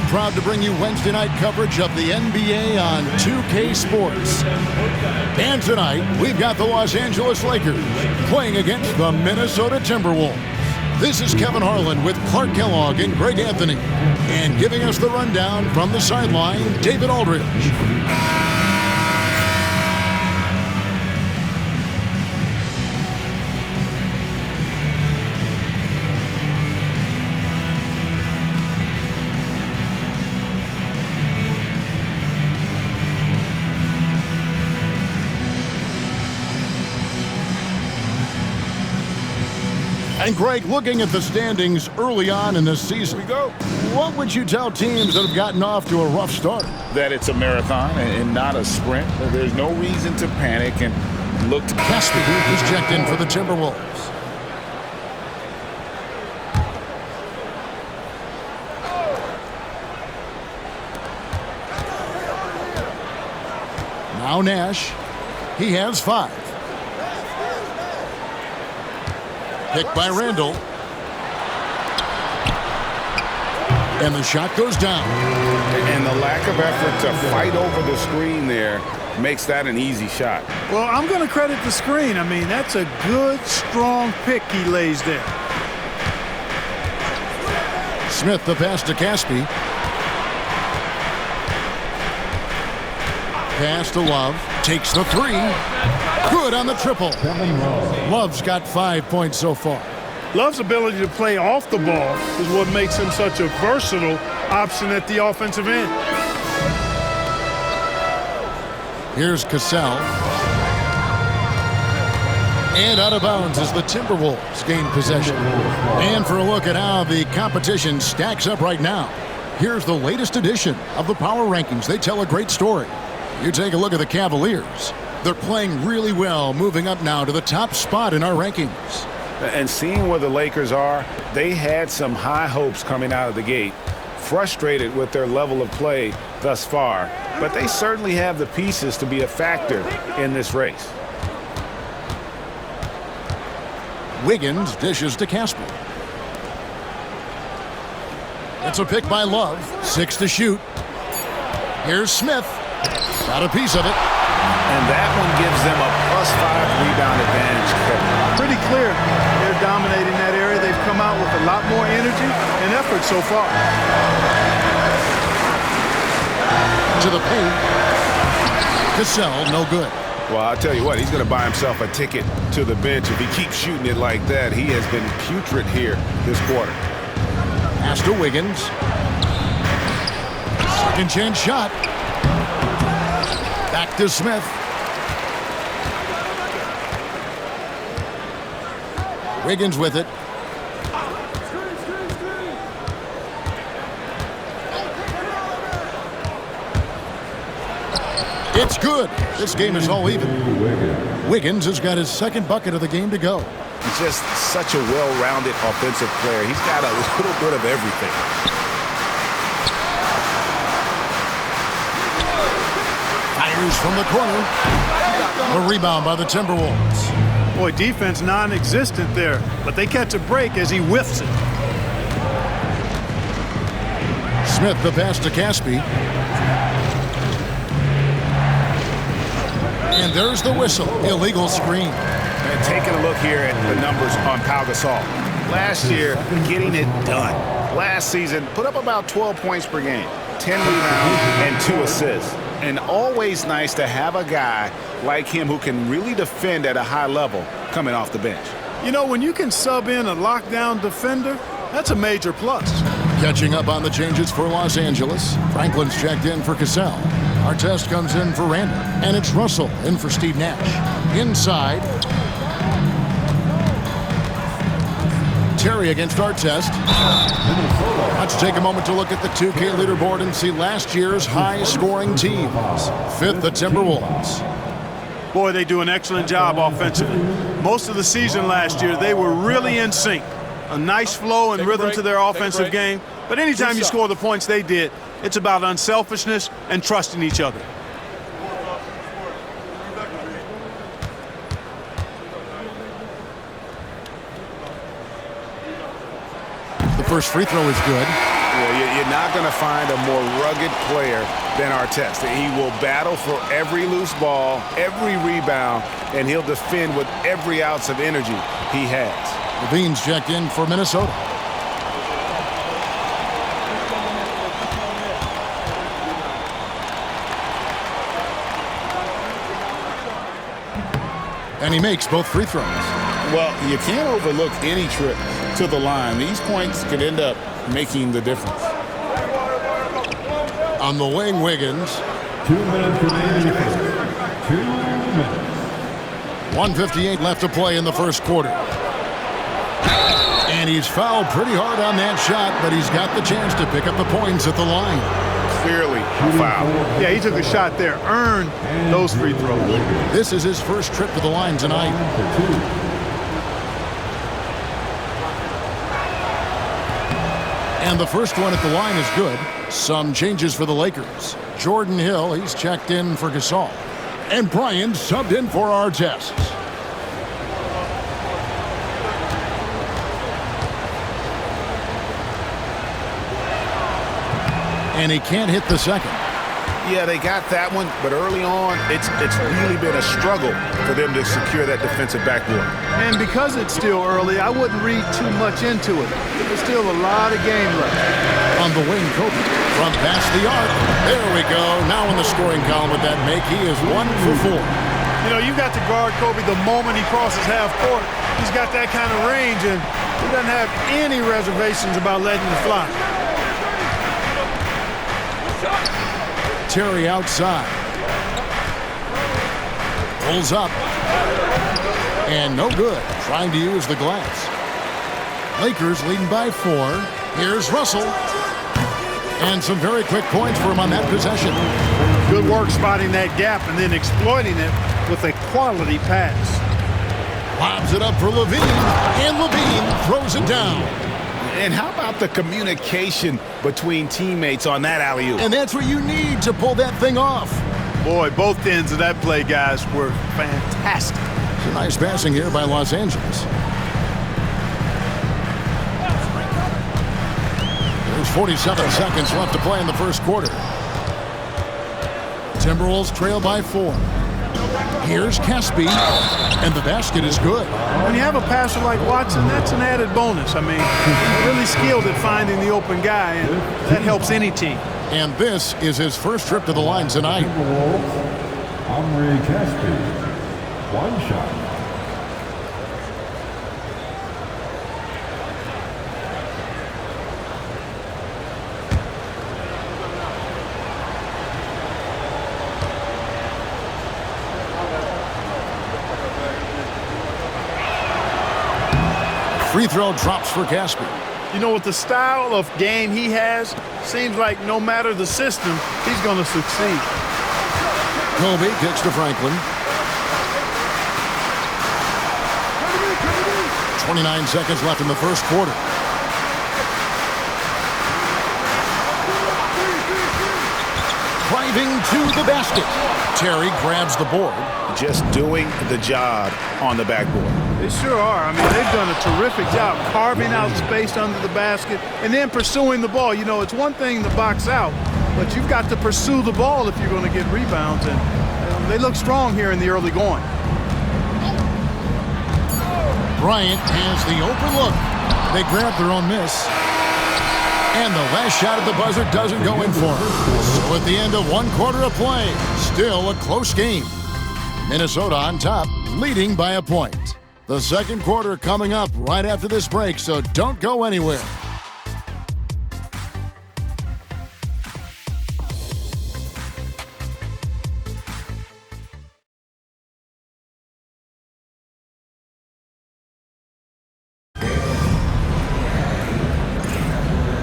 proud to bring you Wednesday night coverage of the NBA on 2K Sports. And tonight, we've got the Los Angeles Lakers playing against the Minnesota Timberwolves. This is Kevin Harlan with Clark Kellogg and Greg Anthony. And giving us the rundown from the sideline, David Aldridge. And Greg, looking at the standings early on in this season, what would you tell teams that have gotten off to a rough start? That it's a marathon and not a sprint. There's no reason to panic and look to... Caspi is checked in for the Timberwolves. Now Nash. He has 5. Picked by Randall. And the shot goes down. And the lack of effort to fight over the screen there makes that an easy shot. Well, I'm going to credit the screen. I mean, that's a good, strong pick he lays there. Smith the pass to Caspi. Pass to Love. Takes the 3. Good on the triple. Love's got 5 points so far. Love's ability to play off the ball is what makes him such a versatile option at the offensive end. Here's Cassell. And out of bounds as the Timberwolves gain possession. And for a look at how the competition stacks up right now, here's the latest edition of the Power Rankings. They tell a great story. You take a look at the Cavaliers. They're playing really well, moving up now to the top spot in our rankings. And seeing where the Lakers are, they had some high hopes coming out of the gate, frustrated with their level of play thus far, but they certainly have the pieces to be a factor in this race. Wiggins dishes to Casper. It's a pick by Love. 6 to shoot. Here's Smith. Got a piece of it. And that one gives them a +5 rebound advantage. Pretty clear they're dominating that area. They've come out with a lot more energy and effort so far. To the paint. Cassell, no good. Well, I'll tell you what, he's going to buy himself a ticket to the bench. If he keeps shooting it like that, he has been putrid here this quarter. Pass to Wiggins. Second chance shot. Back to Smith. Wiggins with it. It's good. This game is all even. Wiggins has got his second bucket of the game to go. He's just such a well-rounded offensive player. He's got a little bit of everything. Fires from the corner. A rebound by the Timberwolves. Boy, defense non-existent there, but they catch a break as he whiffs it. Smith the pass to Caspi. And there's the whistle. Illegal screen. And taking a look here at the numbers on Pau Gasol. Last year, getting it done. Last season, put up about 12 points per game, 10 rebounds, and 2 assists. And always nice to have a guy like him who can really defend at a high level coming off the bench. You know, when you can sub in a lockdown defender, that's a major plus. Catching up on the changes for Los Angeles. Franklin's checked in for Cassell. Artest comes in for Randall. And it's Russell in for Steve Nash. Inside. Terry against Artest. Let's take a moment to look at the 2K leaderboard and see last year's high-scoring teams. 5th, the Timberwolves. Boy, they do an excellent job offensively. Most of the season last year, they were really in sync. A nice flow and rhythm to their offensive game. But anytime you score the points they did, it's about unselfishness and trusting each other. The first free throw is good. Yeah, you're not going to find a more rugged player than Artest. He will battle for every loose ball, every rebound, and he'll defend with every ounce of energy he has. Levine's checked in for Minnesota. And he makes both free throws. Well, you can't overlook any trip to the line. These points could end up making the difference. On the wing, Wiggins. 2 minutes remaining. 2 minutes. 1:58 left to play in the first quarter. And he's fouled pretty hard on that shot, but he's got the chance to pick up the points at the line. Clearly foul. Yeah, he took a shot there, earned those free throws. This is his first trip to the line tonight. And the first one at the line is good. Some changes for the Lakers. Jordan Hill, he's checked in for Gasol. And Bryant subbed in for Artest. And he can't hit the second. Yeah, they got that one, but early on, it's really been a struggle for them to secure that defensive backboard. And because it's still early, I wouldn't read too much into it. There's still a lot of game left. On the wing, Kobe from past the arc. There we go. Now in the scoring column with that make, he is 1 for 4. You know, you've got to guard Kobe the moment he crosses half court. He's got that kind of range, and he doesn't have any reservations about letting it fly. Terry outside. Pulls up. And no good. Trying to use the glass. Lakers leading by 4. Here's Russell. And some very quick points for him on that possession. Good work spotting that gap and then exploiting it with a quality pass. Lobs it up for Levine. And Levine throws it down. And how about the communication between teammates on that alley-oop? And that's what you need to pull that thing off. Boy, both ends of that play, guys, were fantastic. It's a nice passing here by Los Angeles. There's 47 seconds left to play in the first quarter. Timberwolves trail by 4. Here's Caspi, and the basket is good. When you have a passer like Watson, that's an added bonus. I mean, he's really skilled at finding the open guy, and that helps any team. And this is his first trip to the line tonight. Omri Caspi. 1 shot. Free throw drops for Caspi. You know, with the style of game he has, seems like no matter the system, he's going to succeed. Kobe kicks to Franklin. 29 seconds left in the first quarter. Driving to the basket. Terry grabs the board. Just doing the job on the backboard. They sure are. I mean, they've done a terrific job carving out space under the basket and then pursuing the ball. You know, it's one thing to box out, but you've got to pursue the ball if you're going to get rebounds, and they look strong here in the early going. Bryant has the open look. They grab their own miss. And the last shot at the buzzer doesn't go in for him. So at the end of 1 quarter of play, still a close game. Minnesota on top, leading by a point. The second quarter coming up right after this break, so don't go anywhere.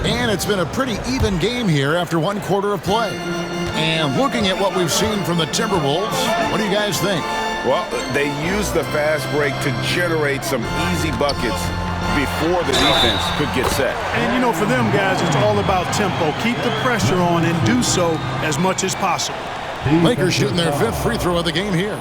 And it's been a pretty even game here after 1 quarter of play. And looking at what we've seen from the Timberwolves, what do you guys think? Well, they used the fast break to generate some easy buckets before the defense could get set. And, you know, for them guys, it's all about tempo. Keep the pressure on and do so as much as possible. Lakers shooting their 5th free throw of the game here.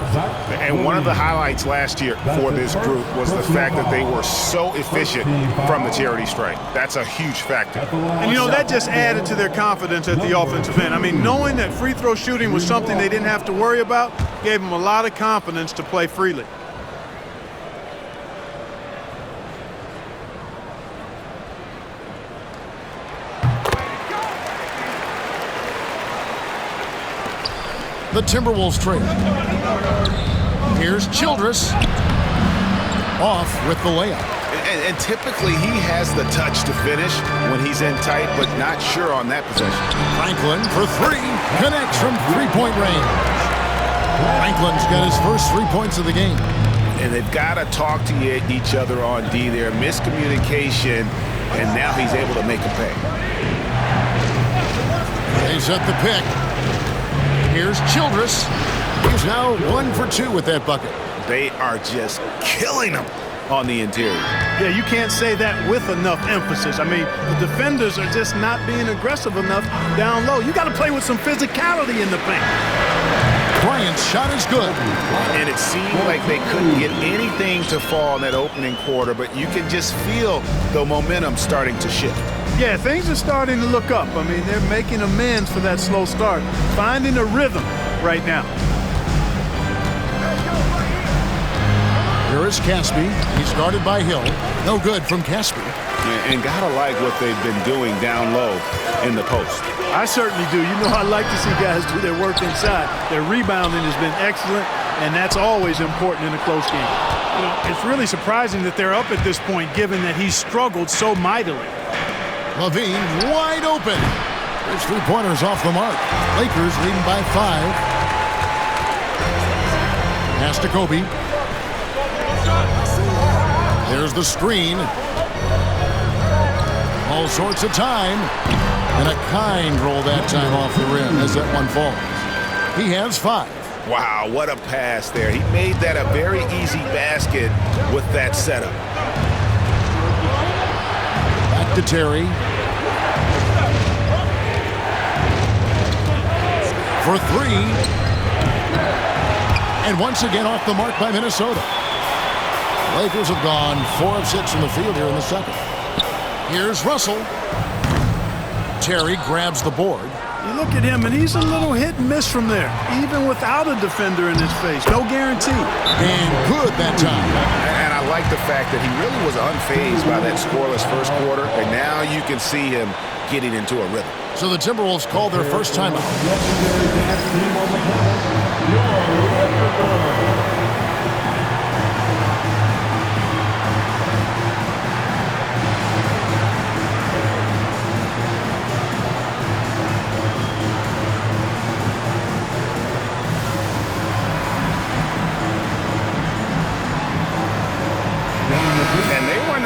And one of the highlights last year for this group was the fact that they were so efficient from the charity stripe. That's a huge factor. And, you know, that just added to their confidence at the offensive end. I mean, knowing that free throw shooting was something they didn't have to worry about gave them a lot of confidence to play freely. The Timberwolves trade. Here's Childress off with the layup. And typically he has the touch to finish when he's in tight, but not sure on that possession. Franklin for 3. Connects from 3-point range. Franklin's got his first 3 points of the game. And they've got to talk to each other on D there. Miscommunication, and now he's able to make a pay. They set the pick. Here's Childress. He's now 1 for 2 with that bucket. They are just killing him on the interior. Yeah, you can't say that with enough emphasis. I mean, the defenders are just not being aggressive enough down low. You got to play with some physicality in the paint. Bryant's shot is good. And it seemed like they couldn't get anything to fall in that opening quarter, but you can just feel the momentum starting to shift. Yeah, things are starting to look up. I mean, they're making amends for that slow start, finding a rhythm right now. Here is Caspi. He's guarded by Hill. No good from Caspi. And gotta like what they've been doing down low in the post. I certainly do. You know, I like to see guys do their work inside. Their rebounding has been excellent, and that's always important in a close game. You know, it's really surprising that they're up at this point, given that he's struggled so mightily. Levine wide open. His 3-pointers off the mark. Lakers leading by 5. Pass to Kobe. There's the screen. All sorts of time. And a kind roll that time off the rim as that one falls. He has 5. Wow, what a pass there. He made that a very easy basket with that setup. Back to Terry. For 3. And once again off the mark by Minnesota. Lakers have gone 4 of 6 from the field here in the second. Here's Russell. Terry grabs the board. You look at him, and he's a little hit and miss from there, even without a defender in his face. No guarantee. And good that time. And I like the fact that he really was unfazed by that scoreless first quarter, and now you can see him getting into a rhythm. So the Timberwolves called their first timeout.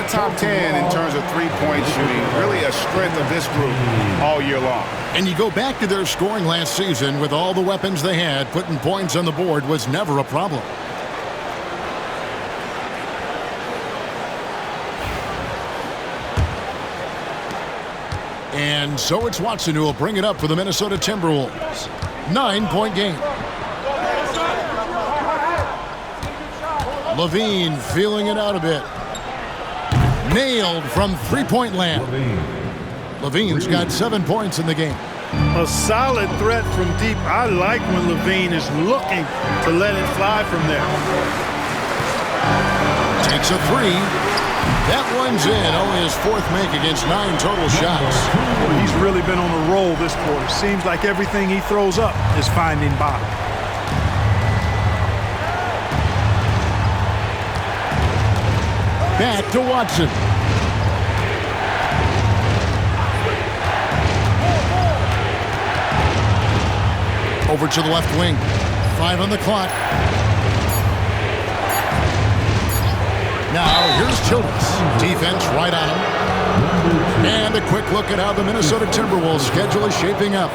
Top 10 in terms of three-point shooting, really a strength of this group all year long. And you go back to their scoring last season with all the weapons they had, putting points on the board was never a problem. And so it's Watson who will bring it up for the Minnesota Timberwolves. 9-point game. Levine feeling it out a bit. Nailed from 3-point land. Levine's got 7 points in the game. A solid threat from deep. I like when Levine is looking to let it fly from there. Takes a 3. That one's in. Only his 4th make against 9 total shots. Well, he's really been on a roll this quarter. Seems like everything he throws up is finding bottom. Back to Watson. Over to the left wing. 5 on the clock. Now here's Childress. Defense right on him. And a quick look at how the Minnesota Timberwolves schedule is shaping up.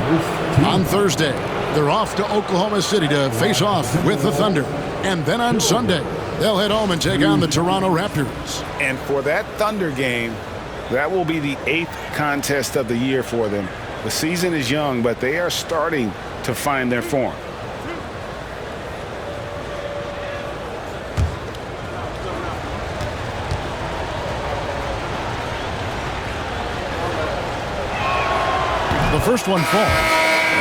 On Thursday, they're off to Oklahoma City to face off with the Thunder. And then on Sunday, they'll head home and take on the Toronto Raptors. And for that Thunder game, that will be the 8th contest of the year for them. The season is young, but they are starting to find their form. First one falls.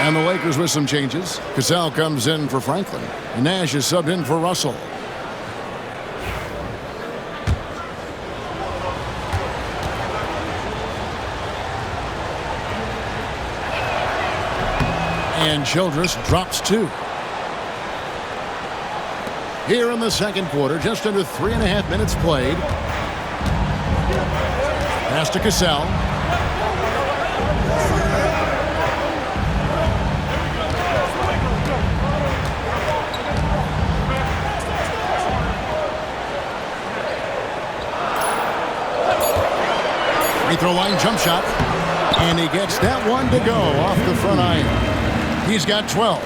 And the Lakers with some changes. Cassell comes in for Franklin. Nash is subbed in for Russell. And Childress drops 2. Here in the second quarter, just under 3.5 minutes played. Pass to Cassell. Free throw line jump shot. And he gets that one to go off the front iron. He's got 12.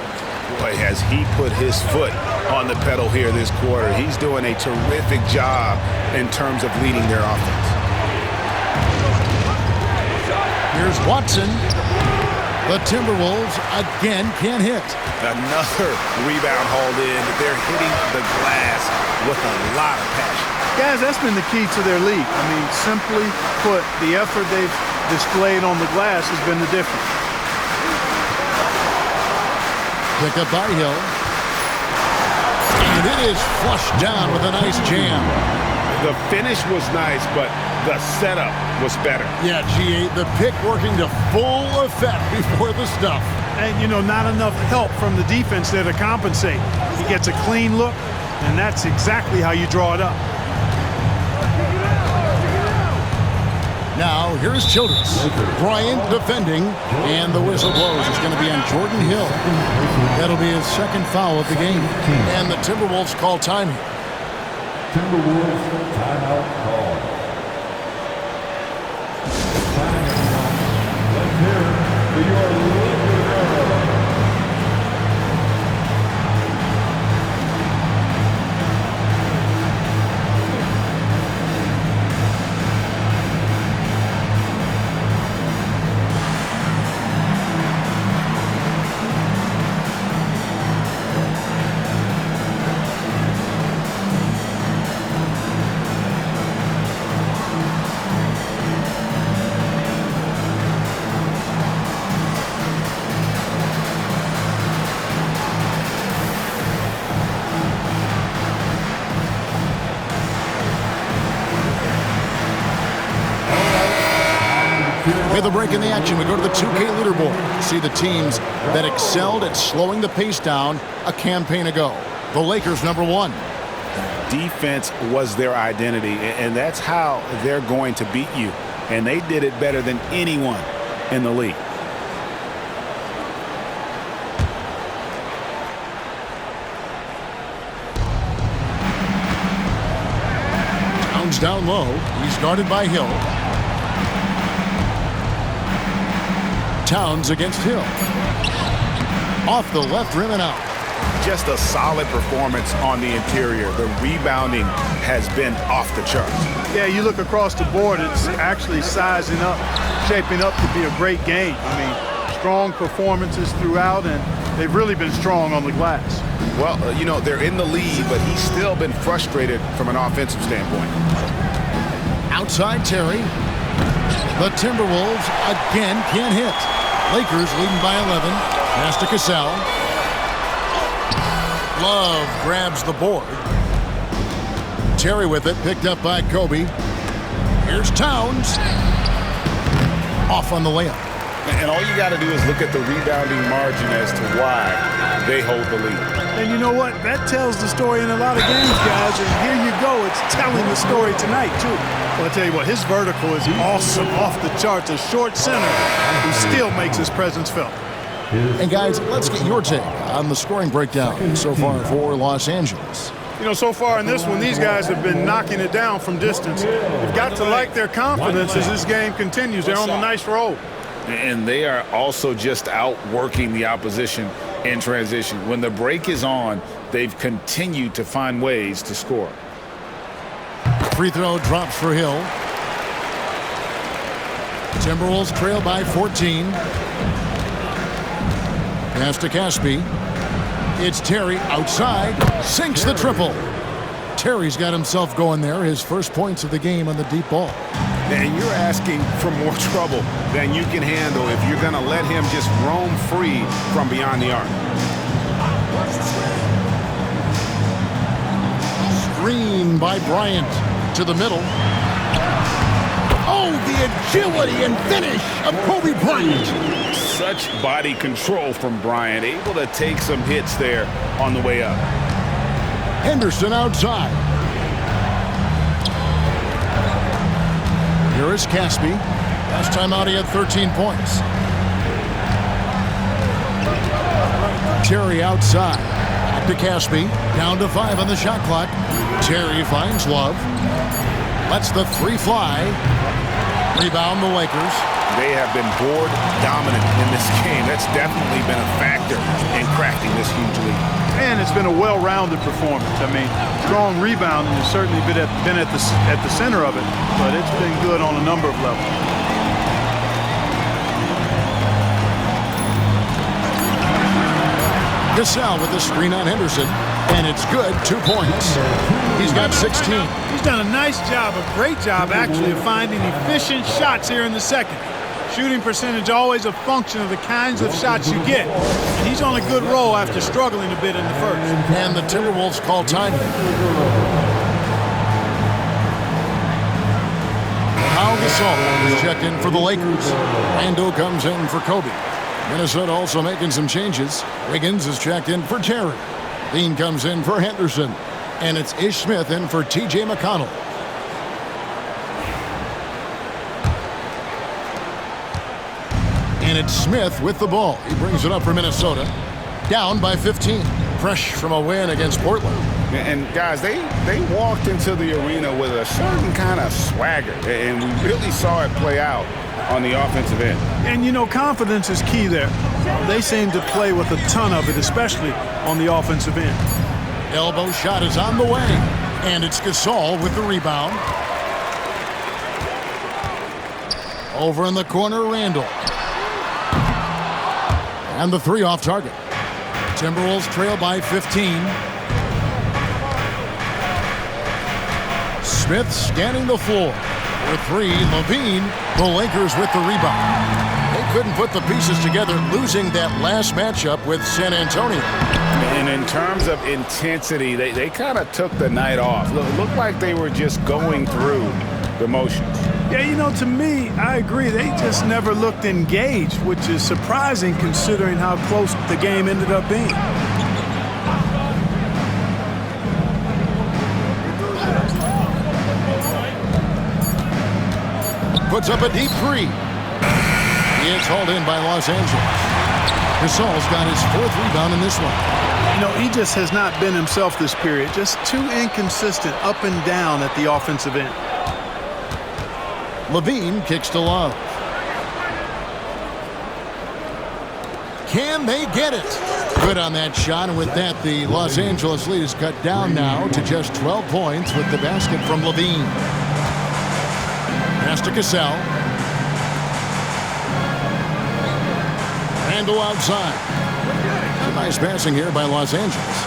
Boy, has he put his foot on the pedal here this quarter. He's doing a terrific job in terms of leading their offense. Here's Watson. The Timberwolves again can't hit. Another rebound hauled in. They're hitting the glass with a lot of passion. Guys, that's been the key to their league. I mean, simply put, the effort they've displayed on the glass has been the difference. Pick up by Hill. And it is flushed down with a nice jam. The finish was nice, but the setup was better. Yeah, G8, the pick working to full effect before the stuff. And, you know, not enough help from the defense there to compensate. He gets a clean look, and that's exactly how you draw it up. Now, here's Childress. Bryant defending, and the whistle blows. It's going to be on Jordan Hill. That'll be his second foul of the game. And the Timberwolves call time. Timberwolves timeout call. Let's hear it for your Lakers. With a break in the action, we go to the 2K leaderboard. See the teams that excelled at slowing the pace down a campaign ago. The Lakers, number 1. Defense was their identity, and that's how they're going to beat you. And they did it better than anyone in the league. Towns down low. He's guarded by Hill. Towns against Hill. Off the left rim and out. Just a solid performance on the interior. The rebounding has been off the charts. Yeah, you look across the board, it's actually sizing up, shaping up to be a great game. I mean, strong performances throughout, and they've really been strong on the glass. Well, you know, they're in the lead, but he's still been frustrated from an offensive standpoint. Outside Terry. The Timberwolves again can't hit. Lakers leading by 11. Pass to Cassell. Love grabs the board. Terry with it, picked up by Kobe. Here's Towns. Off on the layup. And all you got to do is look at the rebounding margin as to why they hold the lead. And you know what? That tells the story in a lot of games, guys. And here you go. It's telling the story tonight, too. Well, I tell you what, his vertical is awesome, off the charts. A short center who still makes his presence felt. And guys, let's get your take on the scoring breakdown so far for Los Angeles. You know, so far in this one, these guys have been knocking it down from distance. You've got to like their confidence as this game continues. They're on a nice roll. And they are also just outworking the opposition in transition. When the break is on, they've continued to find ways to score. Free throw drops for Hill. Timberwolves trail by 14. Pass to Caspi. It's Terry outside. Sinks the triple. Terry's got himself going there. His first points of the game on the deep ball. And you're asking for more trouble than you can handle if you're going to let him just roam free from beyond the arc. Screen by Bryant to the middle. Oh, the agility and finish of Kobe Bryant. Such body control from Bryant, able to take some hits there on the way up. Henderson outside. Here is Caspi. Last time out he had 13 points. Terry outside. Back to Caspi. Down to 5 on the shot clock. Terry finds Love. Lets the three fly. Rebound the Lakers. They have been board dominant in this game. That's definitely been a factor in cracking this huge lead. And it's been a well-rounded performance. I mean, strong rebounding has certainly been at the center of it, but it's been good on a number of levels. Gasol with the screen on Henderson, and it's good. 2 points. He's got 16. He's done a nice job, a great job actually, of finding efficient shots here in the second. Shooting percentage always a function of the kinds of shots you get. And he's on a good roll after struggling a bit in the first. And the Timberwolves call time. Pau Gasol is checked in for the Lakers. Randle comes in for Kobe. Minnesota also making some changes. Wiggins is checked in for Terry. Dean comes in for Henderson. And it's Ish Smith in for T.J. McConnell. And it's Smith with the ball. He brings it up for Minnesota. Down by 15. Fresh from a win against Portland. And guys, they walked into the arena with a certain kind of swagger. And we really saw it play out on the offensive end. And, you know, confidence is key there. They seem to play with a ton of it, especially on the offensive end. Elbow shot is on the way. And it's Gasol with the rebound. Over in the corner, Randle. And the three off target. Timberwolves trail by 15. Smith scanning the floor. For three, Levine. The Lakers with the rebound. They couldn't put the pieces together, losing that last matchup with San Antonio. And in terms of intensity, they kind of took the night off. Looked like they were just going through the motions. Yeah, you know, to me, I agree. They just never looked engaged, which is surprising considering how close the game ended up being. Puts up a deep three. He is hauled in by Los Angeles. Gasol's got his 4th rebound in this one. You know, he just has not been himself this period. Just too inconsistent up and down at the offensive end. Levine kicks to Love. Can they get it? Good on that shot, and with that, the Los Angeles lead is cut down now to just 12 points with the basket from Levine. Pass to Gasol. Randle outside. Some nice passing here by Los Angeles.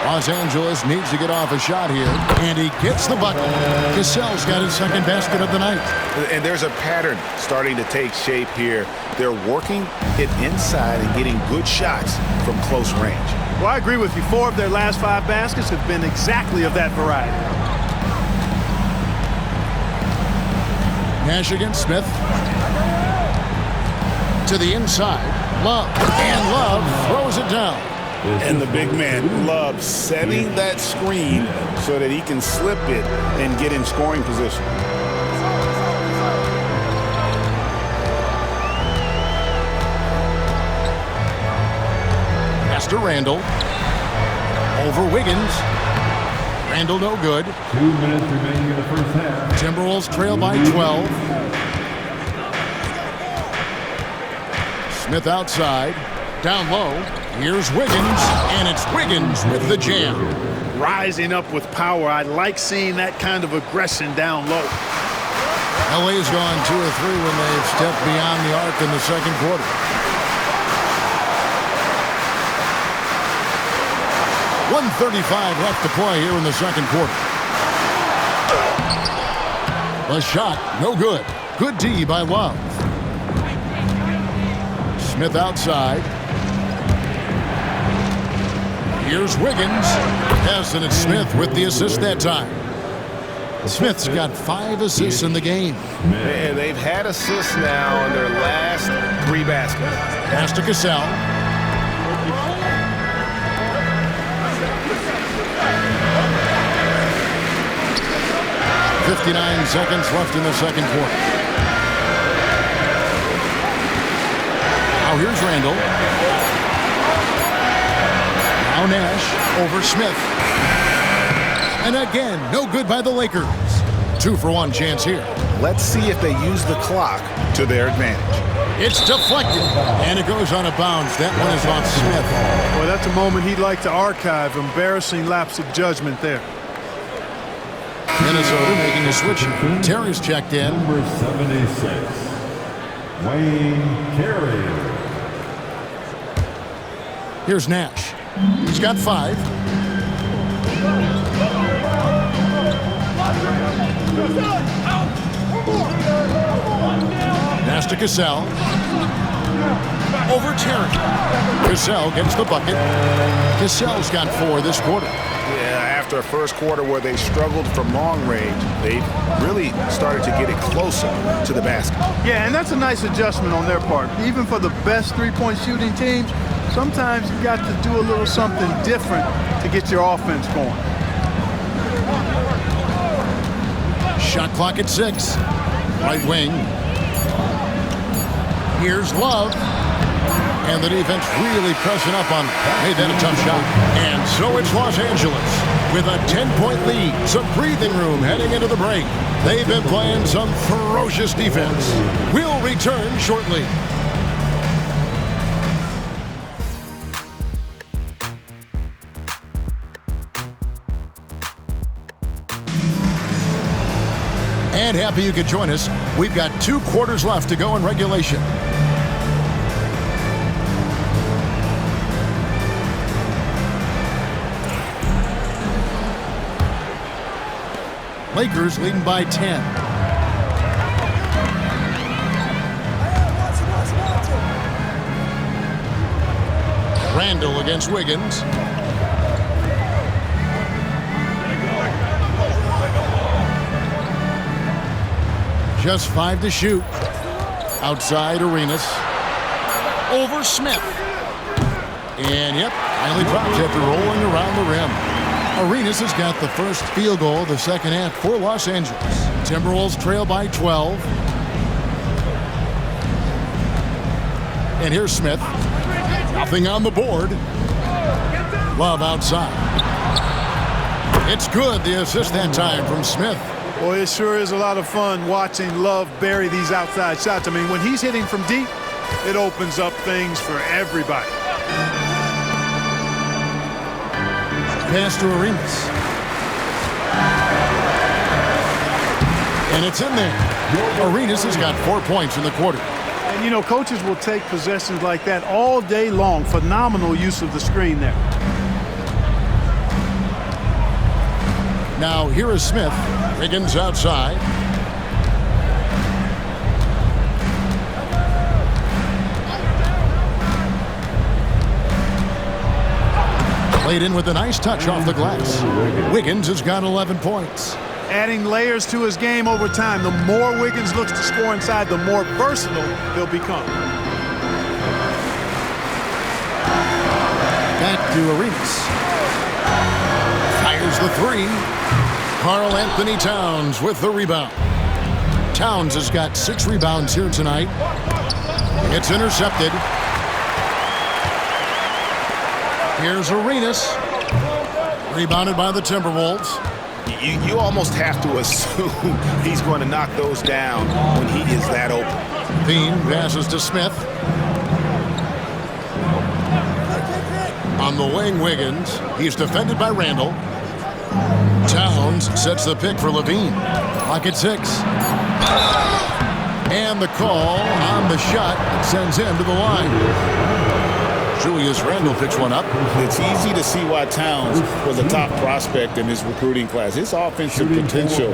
Los Angeles needs to get off a shot here, and he gets the bucket. Gasol's got his 2nd basket of the night. And there's a pattern starting to take shape here. They're working it inside and getting good shots from close range. Well, I agree with you. 4 of their last 5 baskets have been exactly of that variety. Nash against Smith. To the inside. Love. And Love throws it down. And the big man, Love, setting that screen so that he can slip it and get in scoring position. Pass to Randle. Over Wiggins. Randle no good. 2 minutes remaining in the first half. Timberwolves trail by 12. Smith outside. Down low. Here's Wiggins, and it's Wiggins with the jam. Rising up with power. I like seeing that kind of aggression down low. LA's gone 2 or 3 when they've stepped beyond the arc in the second quarter. 1:35 left to play here in the second quarter. The shot, no good. Good D by Love. Smith outside. Here's Wiggins. Yes, and it's Smith with the assist that time. Smith's got 5 assists in the game. And they've had assists now in their last 3 baskets. Pass to Cassell. .59 seconds left in the second quarter. Now here's Randall. Now Nash over Smith. And again, no good by the Lakers. 2-for-1 chance here. Let's see if they use the clock to their advantage. It's deflected, and it goes on a bounce. That one is on Smith. Well, that's a moment he'd like to archive. Embarrassing lapse of judgment there. Minnesota making a switch. Terry's checked in. Number 76, Wayne Carey. Here's Nash. He's got 5. Pass to Cassell. Over Terry. Cassell gets the bucket. Cassell's got 4 this quarter. Yeah, after a first quarter where they struggled from long range, they really started to get it closer to the basket. Yeah, and that's a nice adjustment on their part. Even for the best three-point shooting teams, sometimes you got to do a little something different to get your offense going. Shot clock at 6. Right wing. Here's Love. And the defense really pressing up on him. Made that a tough shot. And so it's Los Angeles with a 10-point lead. Some breathing room heading into the break. They've been playing some ferocious defense. We'll return shortly. And happy you could join us. We've got 2 quarters left to go in regulation. Lakers leading by 10. Randall against Wiggins. Just 5 to shoot. Outside Arenas. Over Smith. And yep, finally dropped after rolling around the rim. Arenas has got the first field goal of the second half for Los Angeles. Timberwolves trail by 12. And here's Smith. Nothing on the board. Love outside. It's good, the assist that time from Smith. Boy, it sure is a lot of fun watching Love bury these outside shots. I mean, when he's hitting from deep, it opens up things for everybody. Pass to Arenas. And it's in there. Arenas has got 4 points in the quarter. And, you know, coaches will take possessions like that all day long. Phenomenal use of the screen there. Now, here is Smith. Wiggins outside. Played in with a nice touch off the glass. Wiggins has got 11 points. Adding layers to his game over time. The more Wiggins looks to score inside, the more versatile he'll become. Back to Arenas. Fires the 3. Karl Anthony Towns with the rebound. Towns has got 6 rebounds here tonight. It's intercepted. Here's Arenas. Rebounded by the Timberwolves. You almost have to assume he's going to knock those down when he is that open. Bean passes to Smith. On the wing, Wiggins. He's defended by Randall. Towns sets the pick for Levine. Clock at 6. And the call on the shot sends him to the line. Julius Randle picks one up. It's easy to see why Towns was a top prospect in his recruiting class. His offensive potential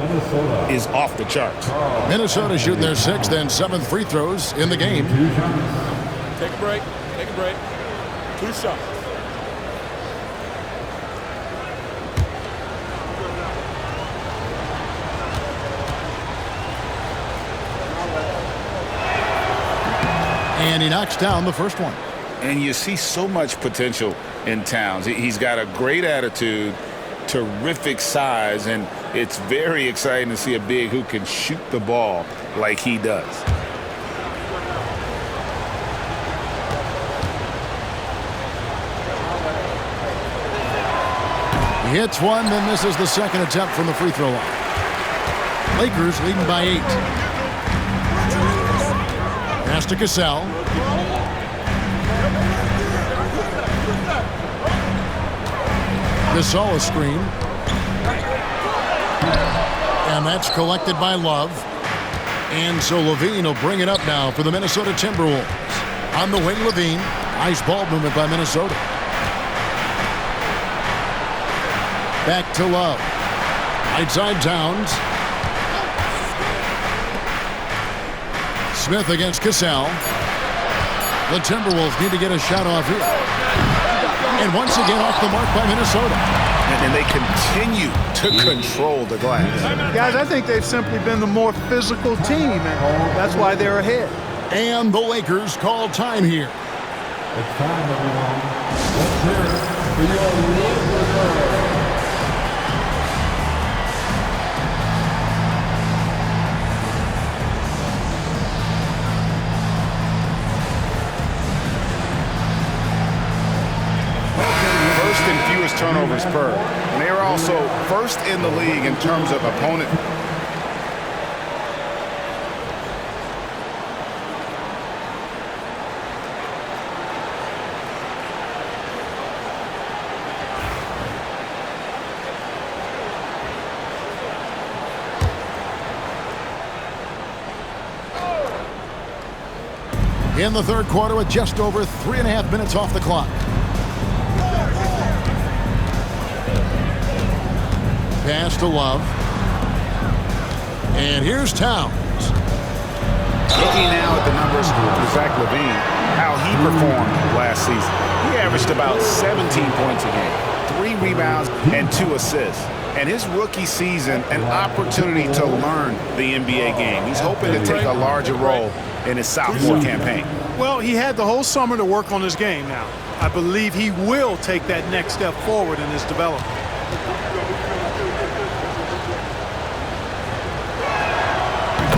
is off the charts. Minnesota shooting their 6th and 7th free throws in the game. Take a break. Take a break. 2 shots. And he knocks down the first one. And you see so much potential in Towns. He's got a great attitude, terrific size, and it's very exciting to see a big who can shoot the ball like he does. He hits one, then misses the second attempt from the free throw line. Lakers leading by 8. Pass to Cassell. Gasol a screen. And that's collected by Love. And so Levine will bring it up now for the Minnesota Timberwolves. On the wing, Levine. Nice ball movement by Minnesota. Back to Love. Right side Towns. Smith against Cassell. The Timberwolves need to get a shot off here. And once again off the mark by Minnesota. And they continue to control the glass. Guys, I think they've simply been the more physical team, and that's why they're ahead. And the Lakers call time here. It's time, everyone. Let's hear it for your Lakers. Turnovers per. And they are also first in the league in terms of opponent. In the third quarter with just over 3.5 minutes off the clock. Pass to Love. And here's Towns. Looking now at the numbers for Zach LaVine, how he performed last season. He averaged about 17 points a game, 3 rebounds, and 2 assists. And his rookie season, an opportunity to learn the NBA game. He's hoping to take a larger role in his sophomore campaign. Well, he had the whole summer to work on his game now. I believe he will take that next step forward in his development.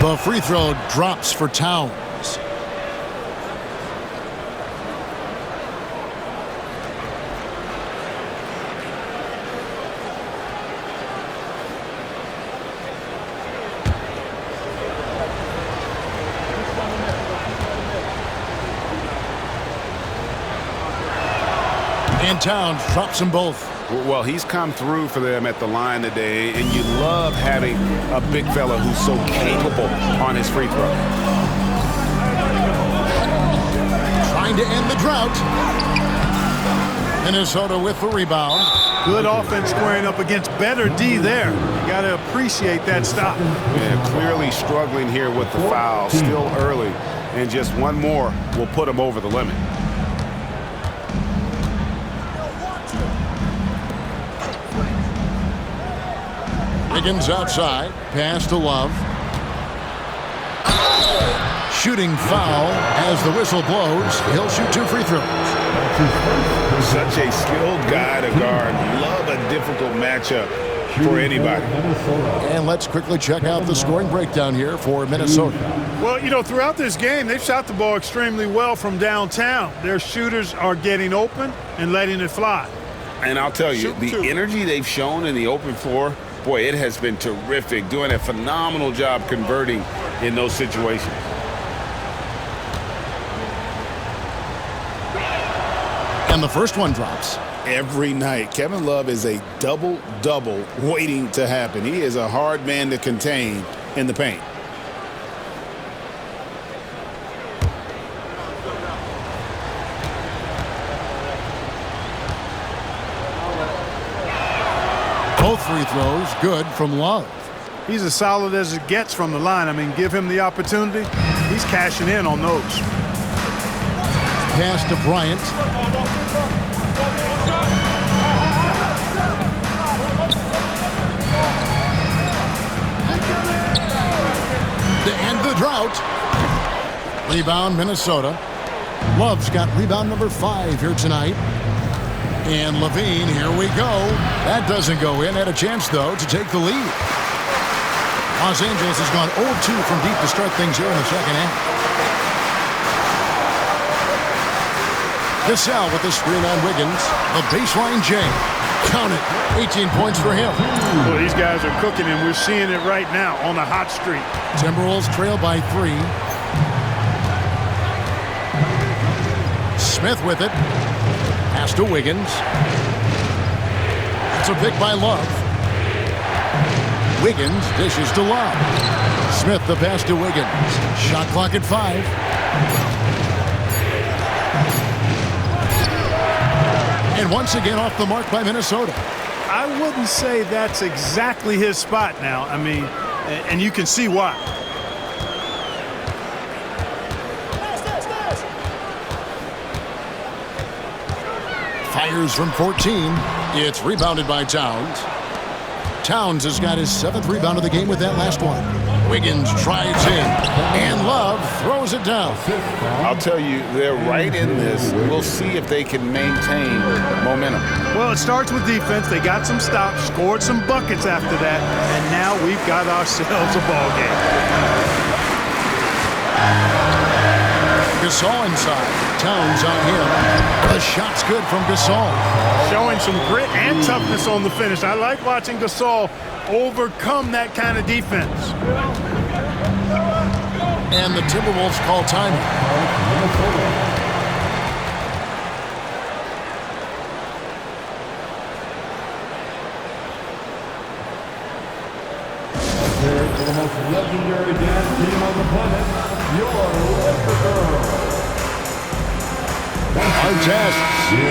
The free throw drops for Towns. And Towns drops them both. Well, he's come through for them at the line today, and you love having a big fella who's so capable on his free throw. Trying to end the drought. Minnesota with the rebound. Good offense squaring up against better D there. You got to appreciate that stop. Yeah, clearly struggling here with the foul, still early, and just one more will put him over the limit. Higgins outside. Pass to Love. Shooting foul as the whistle blows. He'll shoot 2 free throws. Such a skilled guy to guard. Love a difficult matchup for anybody. And let's quickly check out the scoring breakdown here for Minnesota. Well, you know, throughout this game, they've shot the ball extremely well from downtown. Their shooters are getting open and letting it fly. And I'll tell you, the energy they've shown in the open floor, boy, it has been terrific, doing a phenomenal job converting in those situations. And the first one drops. Every night, Kevin Love is a double-double waiting to happen. He is a hard man to contain in the paint. Both free throws good from Love. He's as solid as it gets from the line. I mean, give him the opportunity. He's cashing in on those. Pass to Bryant. To end the drought. Rebound, Minnesota. Love's got rebound number 5 here tonight. And Levine, here we go. That doesn't go in. Had a chance, though, to take the lead. Los Angeles has gone 0-2 from deep to start things here in the second half. Gasol with the screen on Wiggins. The baseline J. Count it. 18 points for him. Well, these guys are cooking, and we're seeing it right now on a hot streak. Timberwolves trail by 3. Smith with it. Pass to Wiggins. That's a pick by Love. Wiggins dishes to Love. Smith the pass to Wiggins. Shot clock at 5. And once again off the mark by Minnesota. I wouldn't say that's exactly his spot now. I mean, and you can see why. Fires from 14. It's rebounded by Towns. Towns has got his 7th rebound of the game with that last one. Wiggins drives in, and Love throws it down. I'll tell you, they're right in this. We'll see if they can maintain momentum. Well, it starts with defense. They got some stops, scored some buckets after that, and now we've got ourselves a ball game. Gasol inside. Towns on him. The shot's good from Gasol. Showing some grit and toughness on the finish. I like watching Gasol overcome that kind of defense. And the Timberwolves call timeout. Here for the most legendary dance team on the planet, your Laker Girls. Artest,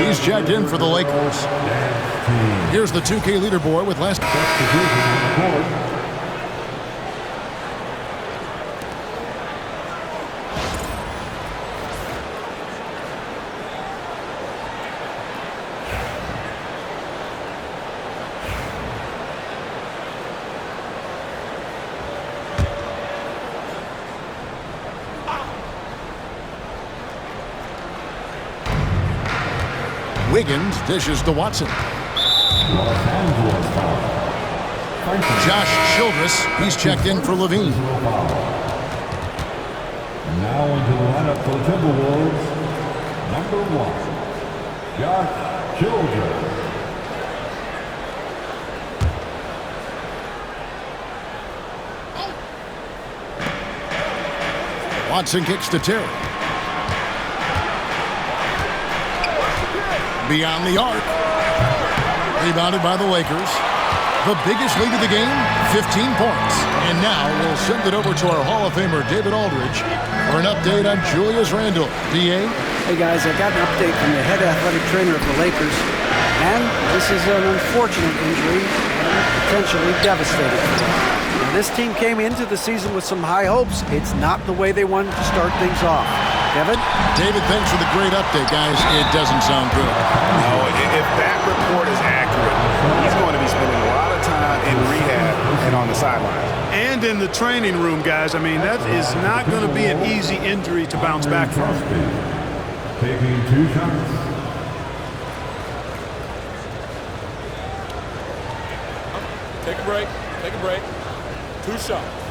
he's checked in for the Lakers. Here's the 2K leaderboard with last. Wiggins dishes to Watson. Josh Childress, he's checked in for Levine. Now into the lineup for the Timberwolves, number 1, Josh Childress. Watson kicks to Terry. Beyond the arc. Rebounded by the Lakers. The biggest lead of the game, 15 points. And now we'll send it over to our Hall of Famer, David Aldridge, for an update on Julius Randle. D.A.? Hey guys, I got an update from the head athletic trainer of the Lakers. And this is an unfortunate injury and potentially devastating. Now, this team came into the season with some high hopes. It's not the way they wanted to start things off. Kevin? David, thanks for the great update, guys. It doesn't sound good. No, if that report is accurate, he's going to be spending a lot of time in rehab and on the sidelines. And in the training room, guys. I mean, that is not going to be an easy injury to bounce back from. Taking 2 shots. Take a break. Take a break. 2 shots.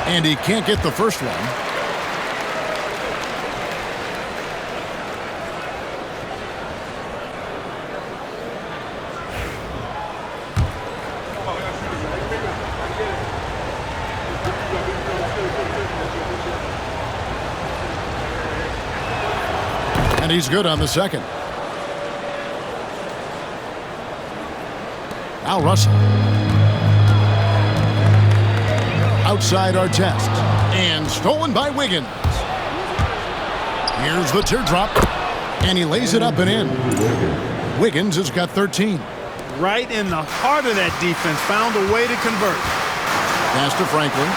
And he can't get the first one. And he's good on the second. Now Russell. outside Artest. And stolen by Wiggins. Here's the teardrop. And he lays it up and in. Wiggins has got 13. Right in the heart of that defense. Found a way to convert. Pass to Franklin.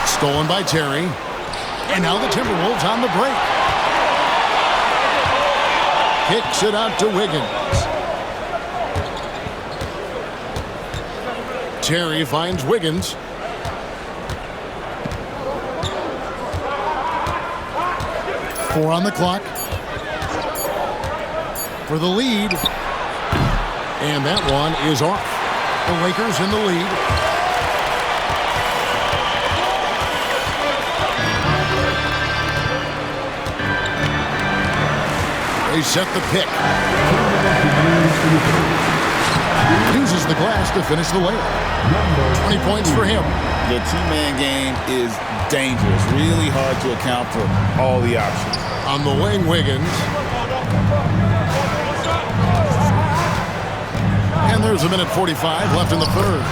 Stolen by Terry. And now the Timberwolves on the break. Kicks it out to Wiggins. Terry finds Wiggins. Four on the clock. For the lead. And that one is off. The Lakers in the lead. They set the pick. Uses the glass to finish the layup. 20 points for him. The two-man game is dangerous. Really hard to account for all the options. On the wing, Wiggins. And there's a minute 45 left in the third.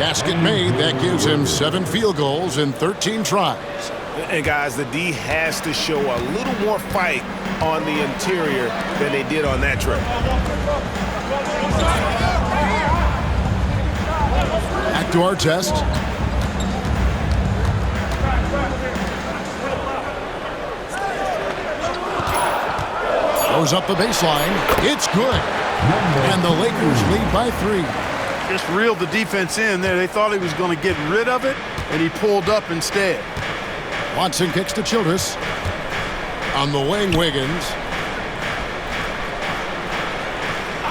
Basket made. That gives him 7 field goals in 13 tries. And guys, the D has to show a little more fight on the interior than they did on that trip. Back to Artest. Goes up the baseline. It's good. And the Lakers lead by 3. Just reeled the defense in there. They thought he was going to get rid of it, and he pulled up instead. Watson kicks to Childress. On the wing, Wiggins.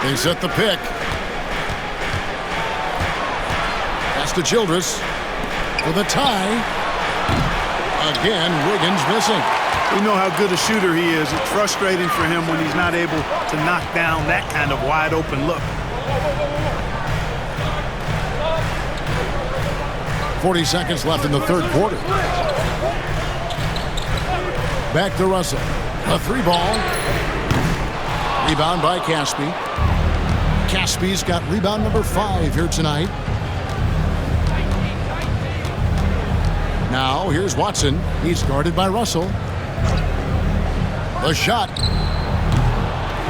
They set the pick. Pass to Childress. For the tie. Again, Wiggins missing. We know how good a shooter he is. It's frustrating for him when he's not able to knock down that kind of wide open look. 40 seconds left in the third quarter. Back to Russell. A 3-ball. Rebound by Caspi. Caspi's got rebound number 5 here tonight. Now here's Watson. He's guarded by Russell. The shot.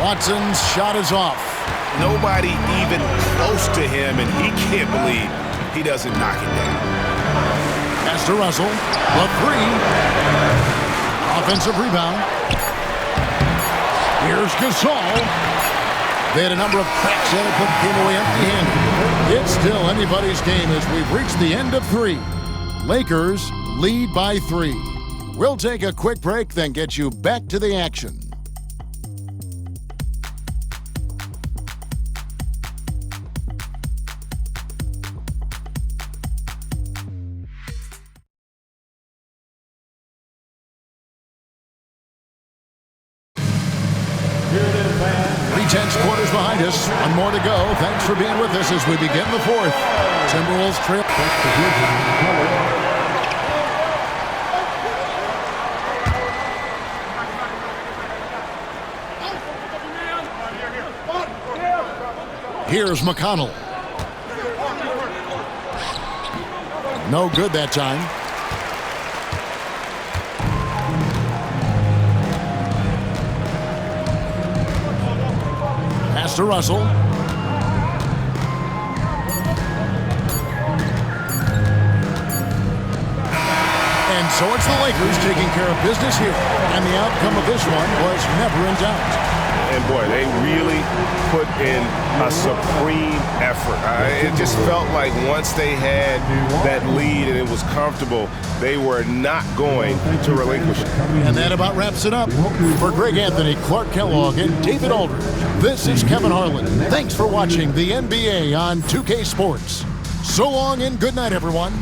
Watson's shot is off. Nobody even close to him, and he can't believe he doesn't knock it down. Pass to Russell. The 3. Offensive rebound. Here's Gasol. They had a number of cracks in it, but came away empty-handed. It's still anybody's game as we've reached the end of 3. Lakers lead by 3. We'll take a quick break, then get you back to the action. Tense quarters behind us. One more to go. Thanks for being with us as we begin the 4th. Timberwolves trail. Here's McConnell. No good that time. Pass to Russell. And so it's the Lakers taking care of business here. And the outcome of this one was never in doubt. And boy, they really put in a supreme effort. It just felt like once they had that lead and it was comfortable, they were not going to relinquish it. And that about wraps it up. For Greg Anthony, Clark Kellogg, and David Aldridge, this is Kevin Harlan. Thanks for watching the NBA on 2K Sports. So long and good night, everyone.